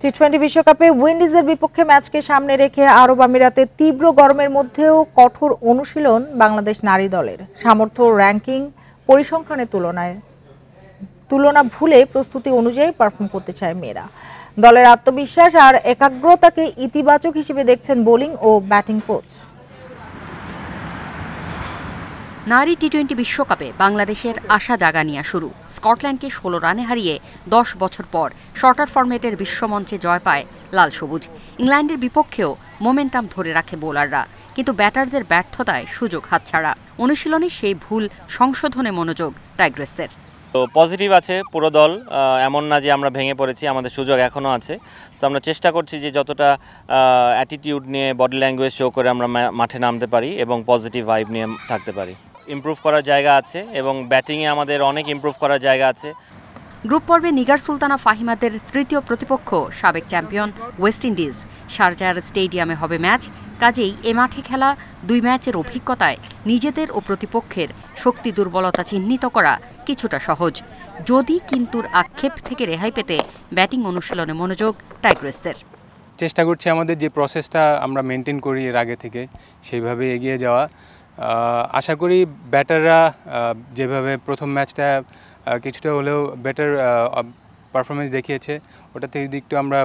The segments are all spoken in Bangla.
টি-20 বিশ্বকাপে উইন্ডিজের বিপক্ষে ম্যাচকে সামনে রেখে আরব আমিরাতে তীব্র গরমের মধ্যেও কঠোর অনুশীলন বাংলাদেশ নারী দলের। সামর্থ্য, র্যাঙ্কিং, পরিসংখ্যানের তুলনা ভুলে প্রস্তুতি অনুযায়ী পারফর্ম করতে চায় মেয়েরা। দলের আত্মবিশ্বাস আর একাগ্রতাকে ইতিবাচক হিসেবে দেখছেন বোলিং ও ব্যাটিং কোচ। নারী টি-20 বিশ্বকাপে বাংলাদেশের আশা জাগানিয়া শুরু। স্কটল্যান্ডকে 16 রানে হারিয়ে 10 বছর পর শর্টার ফরম্যাটের বিশ্বমঞ্চে জয় পায় লাল সবুজ। ইংল্যান্ডের বিপক্ষেও মোমেন্টাম ধরে রাখে বোলাররা, কিন্তু ব্যাটারদের ব্যর্থতায় সুযোগ হাতছাড়া। অনুশীলনে সেই ভুল সংশোধনে মনোযোগ টাইগ্রেসদের। তো পজিটিভ আছে পুরো দল, এমন না যে আমরা ভেঙে পড়েছি, আমাদের সুযোগ এখনও আছে। সো আমরা চেষ্টা করছি যে যতটা অ্যাটিটিউড নিয়ে, বডি ল্যাঙ্গুয়েজ শো করে আমরা মাঠে নামতে পারি এবং পজিটিভ ভাইব নিয়ে থাকতে পারি। ইমপ্রুভ করার জায়গা আছে এবং ব্যাটিংয়ে আমাদের অনেক ইমপ্রুভ করার জায়গা আছে। গ্রুপ পর্বে নিগার সুলতানা ফাহিমাদের তৃতীয় প্রতিপক্ষ সাবেক চ্যাম্পিয়ন ওয়েস্ট ইন্ডিজ। শারজার স্টেডিয়ামে হবে ম্যাচ, কাজেই এ মাঠে খেলা 2 ম্যাচের অভিজ্ঞতায় নিজেদের ও প্রতিপক্ষের শক্তি দুর্বলতা চিহ্নিত করা কিছুটা সহজ। যদি কিন্তুর আক্ষেপ থেকে রেহাই পেতে ব্যাটিং অনুশীলনে মনোযোগ টাইগ্রেসদের। চেষ্টা করছি আমাদের যে প্রসেসটা আমরা মেনটেন করি এর আগে থেকে সেইভাবে এগিয়ে যাওয়া। আশা করি ব্যাটাররা যেভাবে প্রথম ম্যাচটা কিছুটা হলেও বেটার পারফরমেন্স দেখিয়েছে, ওটা থেকে একটু আমরা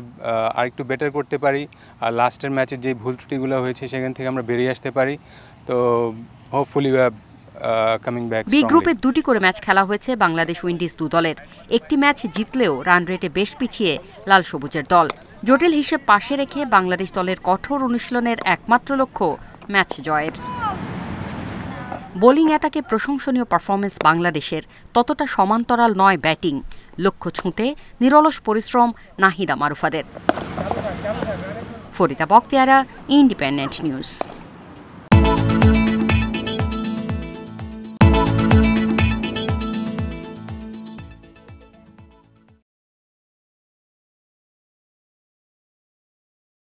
আরেকটু বেটার করতে পারি, আর লাস্টের ম্যাচের যে ভুল ত্রুটিগুলো হয়েছে সেখান থেকে আমরা বেরিয়ে আসতে পারি। তো হোপফুলি কামিং ব্যাক। বি গ্রুপে 2টি করে ম্যাচ খেলা হয়েছে বাংলাদেশ উইন্ডিজ দলের। একটি ম্যাচ জিতলেও রান রেটে বেশ পিছিয়ে লাল সবুজের দল। জটিল হিসেব পাশে রেখে বাংলাদেশ দলের কঠোর অনুশীলনের একমাত্র লক্ষ্য ম্যাচ জয়ের। বোলিং অ্যাটাকে প্রশংসনীয় পারফরমেন্স বাংলাদেশের, ততটা সমান্তরাল নয় ব্যাটিং। লক্ষ্য ছুঁতে নিরলস পরিশ্রম নাহিদা মারুফাদের। Farida Bakhtiara, Independent news.